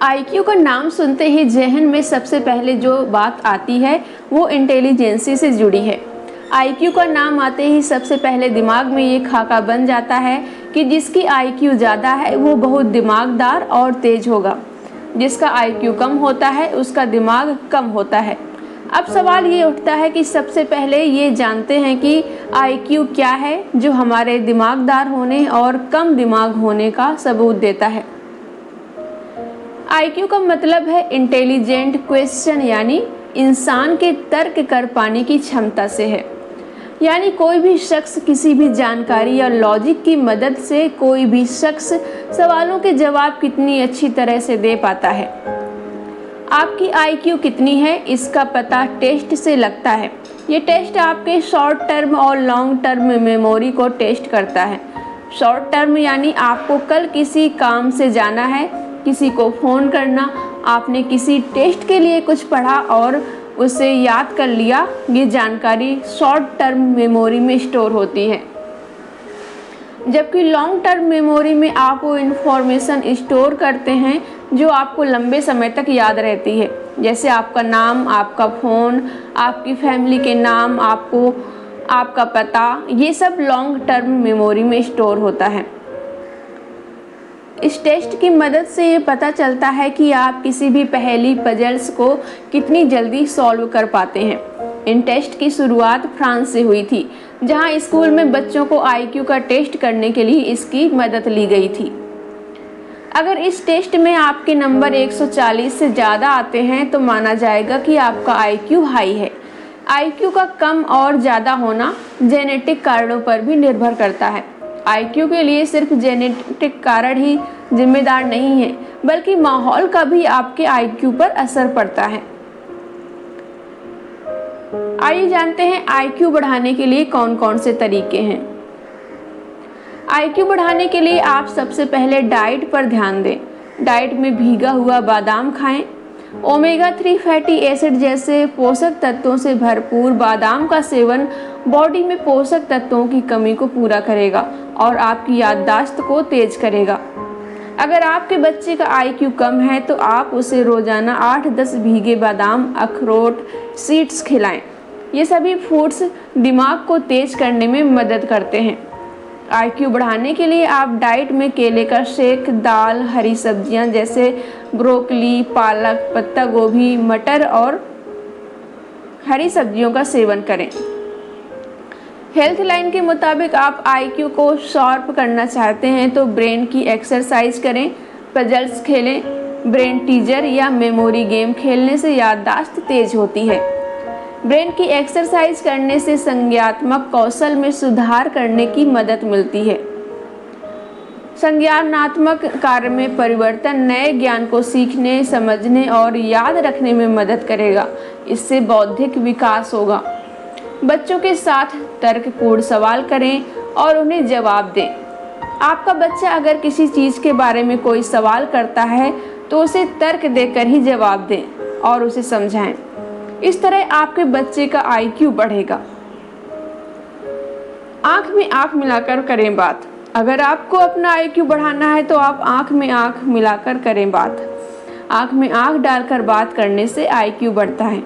IQ का नाम सुनते ही जहन में सबसे पहले जो बात आती है वो इंटेलिजेंसी से जुड़ी है। आईक्यू का नाम आते ही सबसे पहले दिमाग में ये खाका बन जाता है कि जिसकी आईक्यू ज़्यादा है वो बहुत दिमागदार और तेज होगा, जिसका आईक्यू कम होता है उसका दिमाग कम होता है। अब सवाल ये उठता है कि सबसे पहले ये जानते हैं कि आईक्यू क्या है जो हमारे दिमागदार होने और कम दिमाग होने का सबूत देता है। आईक्यू का मतलब है इंटेलिजेंट क्वेश्चन, यानी इंसान के तर्क कर पाने की क्षमता से है। यानी कोई भी शख्स किसी भी जानकारी या लॉजिक की मदद से कोई भी शख्स सवालों के जवाब कितनी अच्छी तरह से दे पाता है। आपकी आईक्यू कितनी है इसका पता टेस्ट से लगता है। ये टेस्ट आपके शॉर्ट टर्म और लॉन्ग टर्म मेमोरी को टेस्ट करता है। शॉर्ट टर्म यानी आपको कल किसी काम से जाना है, किसी को फ़ोन करना, आपने किसी टेस्ट के लिए कुछ पढ़ा और उसे याद कर लिया, ये जानकारी शॉर्ट टर्म मेमोरी में स्टोर होती है। जबकि लॉन्ग टर्म मेमोरी में आप वो इन्फॉर्मेशन स्टोर करते हैं जो आपको लंबे समय तक याद रहती है, जैसे आपका नाम, आपका फ़ोन, आपकी फैमिली के नाम, आपका पता, ये सब लॉन्ग टर्म मेमोरी में स्टोर होता है। इस टेस्ट की मदद से ये पता चलता है कि आप किसी भी पहेली पजल्स को कितनी जल्दी सॉल्व कर पाते हैं। इन टेस्ट की शुरुआत फ्रांस से हुई थी, जहां स्कूल में बच्चों को आईक्यू का टेस्ट करने के लिए इसकी मदद ली गई थी। अगर इस टेस्ट में आपके नंबर 140 से ज़्यादा आते हैं तो माना जाएगा कि आपका आईक्यू हाई है। आईक्यू का कम और ज़्यादा होना जेनेटिक कारणों पर भी निर्भर करता है। आईक्यू के लिए सिर्फ जेनेटिक कारण ही जिम्मेदार नहीं है, बल्कि माहौल का भी आपके आईक्यू पर असर पड़ता है। आइए जानते हैं आईक्यू बढ़ाने के लिए कौन कौन से तरीके हैं। आईक्यू बढ़ाने के लिए आप सबसे पहले डाइट पर ध्यान दें। डाइट में भीगा हुआ बादाम खाएं। ओमेगा 3 फैटी एसिड जैसे पोषक तत्वों से भरपूर बादाम का सेवन बॉडी में पोषक तत्वों की कमी को पूरा करेगा और आपकी याददाश्त को तेज करेगा। अगर आपके बच्चे का आईक्यू कम है तो आप उसे रोजाना 8-10 भीगे बादाम, अखरोट, सीड्स खिलाएं। ये सभी फूड्स दिमाग को तेज करने में मदद करते हैं। आईक्यू बढ़ाने के लिए आप डाइट में केले का शेक, दाल, हरी सब्जियां जैसे ब्रोकली, पालक, पत्ता गोभी, मटर और हरी सब्जियों का सेवन करें। हेल्थ लाइन के मुताबिक आप आईक्यू को शार्प करना चाहते हैं तो ब्रेन की एक्सरसाइज करें, पजल्स खेलें। ब्रेन टीजर या मेमोरी गेम खेलने से याददाश्त तेज होती है। ब्रेन की एक्सरसाइज करने से संज्ञानात्मक कौशल में सुधार करने की मदद मिलती है। संज्ञानात्मक कार्य में परिवर्तन नए ज्ञान को सीखने, समझने और याद रखने में मदद करेगा। इससे बौद्धिक विकास होगा। बच्चों के साथ तर्कपूर्ण सवाल करें और उन्हें जवाब दें। आपका बच्चा अगर किसी चीज़ के बारे में कोई सवाल करता है तो उसे तर्क देकर ही जवाब दें और उसे समझाएं। इस तरह आपके बच्चे का आईक्यू बढ़ेगा। आंख में आंख मिलाकर करें बात। अगर आपको अपना आईक्यू बढ़ाना है तो आप आंख में आंख मिलाकर करें बात। आंख में आंख डालकर बात करने से आईक्यू बढ़ता है।